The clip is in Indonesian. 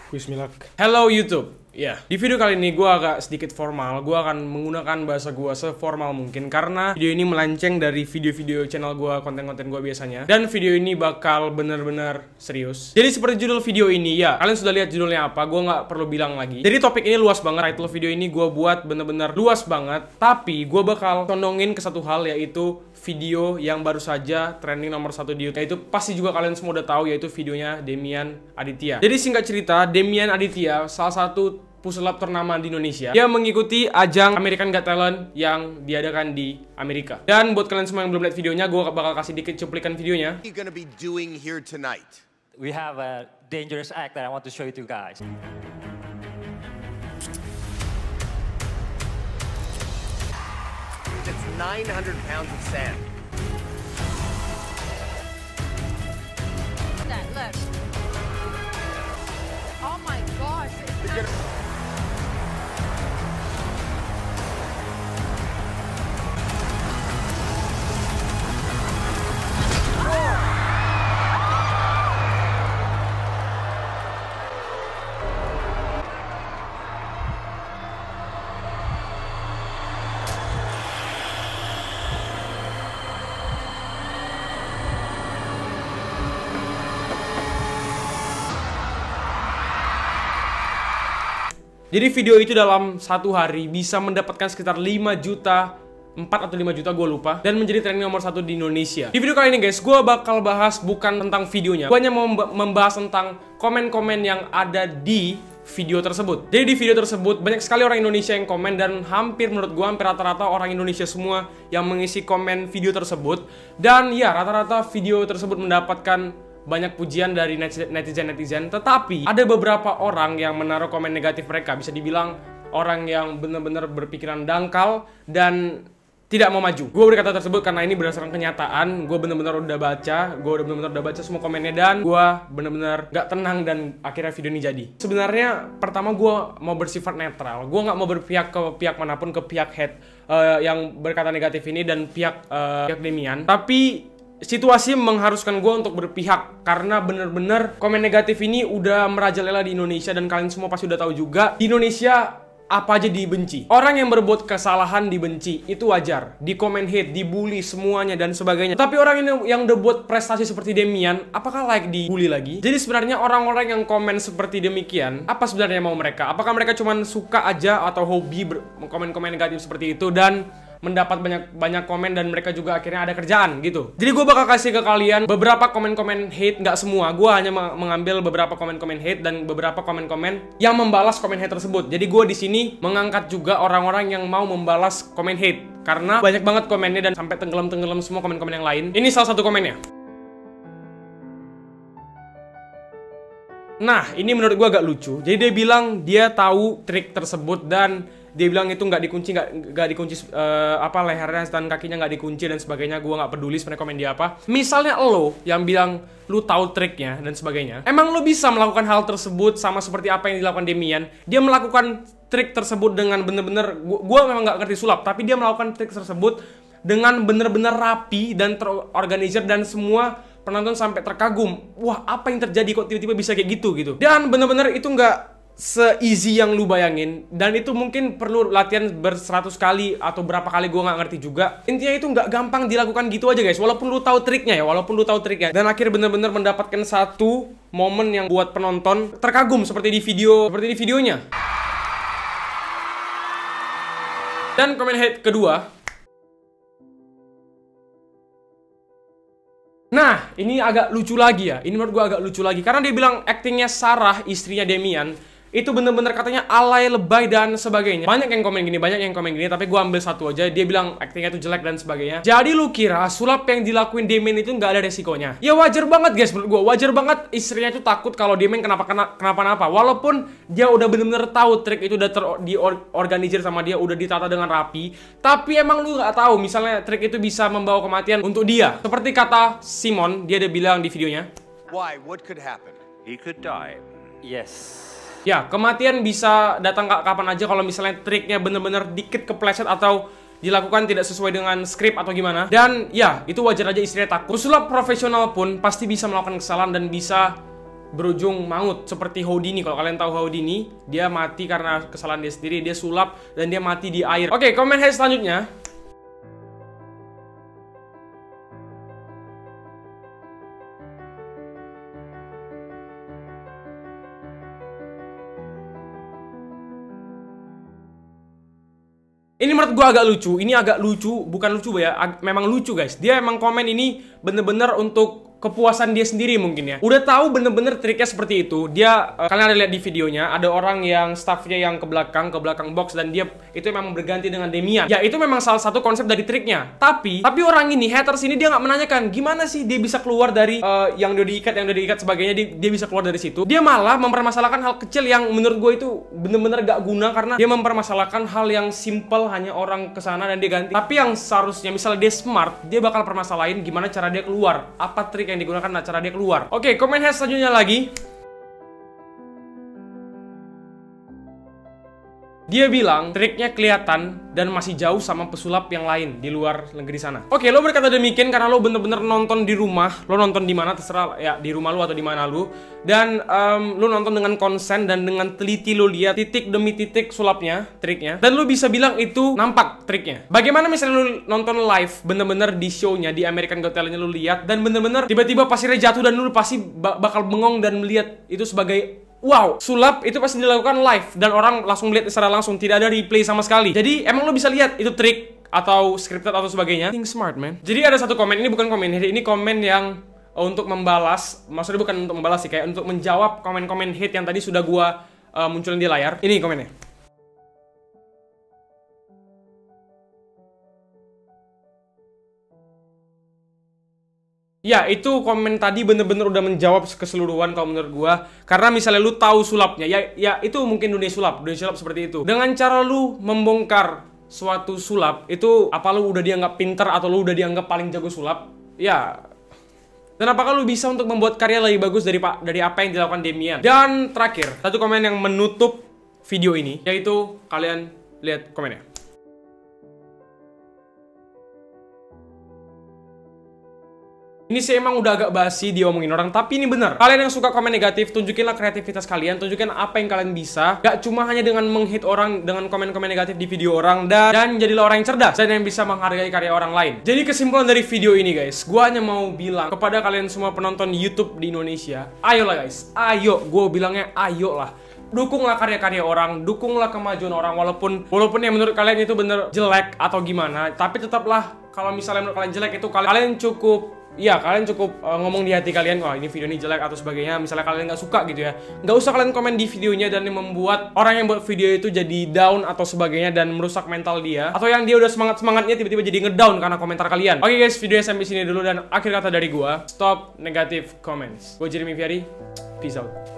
Bismillah. Hello YouTube. Ya, di video kali ini gue agak sedikit formal. Gue akan menggunakan bahasa gue seformal mungkin karena video ini melenceng dari video-video channel gue, konten-konten gue biasanya. Dan video ini bakal bener-bener serius. Jadi seperti judul video ini, ya kalian sudah lihat judulnya apa. Gue nggak perlu bilang lagi. Jadi topik ini luas banget. Title video ini gue buat bener-bener luas banget. Tapi gue bakal condongin ke satu hal, yaitu video yang baru saja trending nomor 1 di YouTube. Yaitu pasti juga kalian semua udah tahu, yaitu videonya Demian Aditya. Jadi singkat cerita, Demian Aditya salah satu pusulap ternama di Indonesia. Dia mengikuti ajang American Got Talent yang diadakan di Amerika. Dan buat kalian semua yang belum lihat videonya, gue bakal kasih dikit cuplikan videonya. What are you gonna be doing here tonight? We have a dangerous act that I want to show you two guys. It's 900 pounds of sand. Look. Oh my gosh. Jadi video itu dalam satu hari bisa mendapatkan sekitar 5 juta 4 atau 5 juta, gue lupa, dan menjadi trending nomor 1 di Indonesia. Di video kali ini guys, gue bakal bahas bukan tentang videonya. Gue hanya mau membahas tentang komen-komen yang ada di video tersebut. Jadi di video tersebut banyak sekali orang Indonesia yang komen, dan hampir menurut gue hampir rata-rata orang Indonesia semua yang mengisi komen video tersebut. Dan ya, rata-rata video tersebut mendapatkan banyak pujian dari netizen-netizen. Tetapi ada beberapa orang yang menaruh komen negatif mereka. Bisa dibilang orang yang benar-benar berpikiran dangkal dan tidak mau maju. Gue berkata tersebut karena ini berdasarkan kenyataan. Gue benar-benar udah baca, semua komennya, dan gue benar-benar gak tenang, dan akhirnya video ini jadi. Sebenarnya pertama gue mau bersifat netral. Gue gak mau berpihak ke pihak manapun, ke pihak head yang berkata negatif ini dan pihak Demian. Tapi situasi mengharuskan gue untuk berpihak karena bener-bener komen negatif ini udah merajalela di Indonesia, dan kalian semua pasti udah tahu juga di Indonesia apa aja dibenci. Orang yang berbuat kesalahan dibenci, itu wajar. Di komen hate, dibully semuanya dan sebagainya. Tapi orang yang udah buat prestasi seperti Demian, apakah layak dibully lagi? Jadi sebenarnya orang-orang yang komen seperti demikian, apa sebenarnya mau mereka? Apakah mereka cuma suka aja atau hobi komen-komen negatif seperti itu dan mendapat banyak komen, dan mereka juga akhirnya ada kerjaan gitu. Jadi gue bakal kasih ke kalian beberapa komen-komen hate, nggak semua. Gue hanya mengambil beberapa komen-komen hate dan beberapa komen-komen yang membalas komen hate tersebut. Jadi gue di sini mengangkat juga orang-orang yang mau membalas komen hate karena banyak banget komennya dan sampai tenggelam semua komen-komen yang lain. Ini salah satu komennya. Nah, ini menurut gue agak lucu. Jadi dia bilang dia tahu trik tersebut, dan dia bilang itu nggak dikunci lehernya dan kakinya nggak dikunci dan sebagainya. Gue nggak peduli sebenarnya komen dia apa. Misalnya lo yang bilang lu tahu triknya dan sebagainya, emang lo bisa melakukan hal tersebut sama seperti apa yang dilakukan Demian? Dia melakukan trik tersebut dengan bener-bener, gue memang nggak ngerti sulap, tapi dia melakukan trik tersebut dengan bener-bener rapi dan terorganisir, dan semua penonton sampai terkagum. Wah, apa yang terjadi kok tiba-tiba bisa kayak gitu. Dan bener-bener itu nggak se-easy yang lu bayangin, dan itu mungkin perlu latihan ber-100 kali atau berapa kali, gue nggak ngerti juga. Intinya itu nggak gampang dilakukan gitu aja guys, walaupun lu tahu triknya ya, dan akhirnya bener-bener mendapatkan satu momen yang buat penonton terkagum seperti di videonya. Dan komen hate kedua, nah ini agak lucu lagi ya. Ini menurut gue agak lucu lagi karena dia bilang aktingnya Sarah, istrinya Demian, itu bener-bener katanya alay, lebay, dan sebagainya. Banyak yang komen gini, tapi gue ambil satu aja. Dia bilang aktingnya itu jelek dan sebagainya. Jadi lu kira sulap yang dilakuin Demian itu nggak ada resikonya? Ya wajar banget guys, menurut gue wajar banget istrinya itu takut kalau Demian kenapa-napa. Walaupun dia udah bener-bener tahu trik itu udah diorganisir sama dia, udah ditata dengan rapi. Tapi emang lu nggak tahu misalnya trik itu bisa membawa kematian untuk dia. Seperti kata Simon, dia ada bilang di videonya. Why? What could happen? He could die. Yes. Ya, kematian bisa datang kapan aja kalau misalnya triknya bener-bener dikit kepleset atau dilakukan tidak sesuai dengan skrip atau gimana. Dan ya, itu wajar aja istrinya takut. Pesulap profesional pun pasti bisa melakukan kesalahan dan bisa berujung maut seperti Houdini. Kalau kalian tahu Houdini, dia mati karena kesalahan dia sendiri, dia sulap dan dia mati di air. Oke, komen hate selanjutnya. Ini menurut gua agak lucu. Ini agak lucu, bukan lucu ya, memang lucu guys. Dia emang komen ini bener-bener untuk kepuasan dia sendiri mungkin ya. Udah tahu bener-bener triknya seperti itu. Dia kalian ada lihat di videonya, ada orang yang staffnya yang ke belakang box, dan dia itu memang berganti dengan Damian. Ya itu memang salah satu konsep dari triknya. Tapi orang ini, haters ini, dia nggak menanyakan gimana sih dia bisa keluar dari yang udah diikat sebagainya. Dia bisa keluar dari situ. Dia malah mempermasalahkan hal kecil yang menurut gue itu bener-bener gak guna, karena dia mempermasalahkan hal yang simple, hanya orang kesana dan dia ganti. Tapi yang seharusnya misalnya dia smart, dia bakal permasalahin gimana cara dia keluar, apa trik yang digunakan, nah cara dia keluar. Oke, komen hash selanjutnya lagi. Dia bilang triknya kelihatan dan masih jauh sama pesulap yang lain di luar negeri sana. Oke, lo berkata demikian karena lo bener-bener nonton di rumah. Lo nonton di mana terserah ya, di rumah lo atau di mana lo. Dan lo nonton dengan konsen dan dengan teliti lo lihat titik demi titik sulapnya, triknya. Dan lo bisa bilang itu nampak triknya. Bagaimana misalnya lo nonton live bener-bener di show-nya, di American Got Talent-nya lo lihat, dan bener-bener tiba-tiba pasirnya jatuh dan lo pasti bakal bengong dan melihat itu sebagai wow, sulap itu pasti dilakukan live dan orang langsung melihat secara langsung, tidak ada replay sama sekali. Jadi emang lo bisa lihat itu trik atau scripted atau sebagainya. Think smart, man. Jadi ada satu komen, ini bukan komen, ini komen yang untuk membalas, maksudnya bukan untuk membalas sih, kayak untuk menjawab komen-komen hate yang tadi sudah gua munculin di layar. Ini komennya. Ya, itu komen tadi bener-bener udah menjawab keseluruhan kalau menurut gua. Karena misalnya lu tahu sulapnya, ya itu mungkin dunia sulap seperti itu. Dengan cara lu membongkar suatu sulap, itu apa lu udah dianggap pinter atau lu udah dianggap paling jago sulap? Ya. Dan apakah lu bisa untuk membuat karya lebih bagus dari apa yang dilakukan Damian? Dan terakhir, satu komen yang menutup video ini, yaitu kalian lihat komennya. Ini sih emang udah agak basi dia omongin orang, tapi ini bener. Kalian yang suka komen negatif, tunjukinlah kreativitas kalian, tunjukin apa yang kalian bisa. Gak cuma hanya dengan menghit orang dengan komen-komen negatif di video orang, dan jadilah orang yang cerdas dan yang bisa menghargai karya orang lain. Jadi kesimpulan dari video ini guys, gua hanya mau bilang kepada kalian semua penonton YouTube di Indonesia, ayolah guys, ayo, gua bilangnya ayo lah. Dukunglah karya-karya orang, dukunglah kemajuan orang, walaupun yang menurut kalian itu bener jelek atau gimana, tapi tetaplah kalau misalnya menurut kalian jelek itu kalian cukup ngomong di hati kalian, wah ini video ini jelek atau sebagainya. Misalnya kalian nggak suka gitu ya, nggak usah kalian komen di videonya dan membuat orang yang buat video itu jadi down atau sebagainya dan merusak mental dia, atau yang dia udah semangatnya tiba-tiba jadi ngedown karena komentar kalian. Oke guys, videonya sampai sini dulu, dan akhir kata dari gua, stop negative comments. Gue Jeremy Fiari, peace out.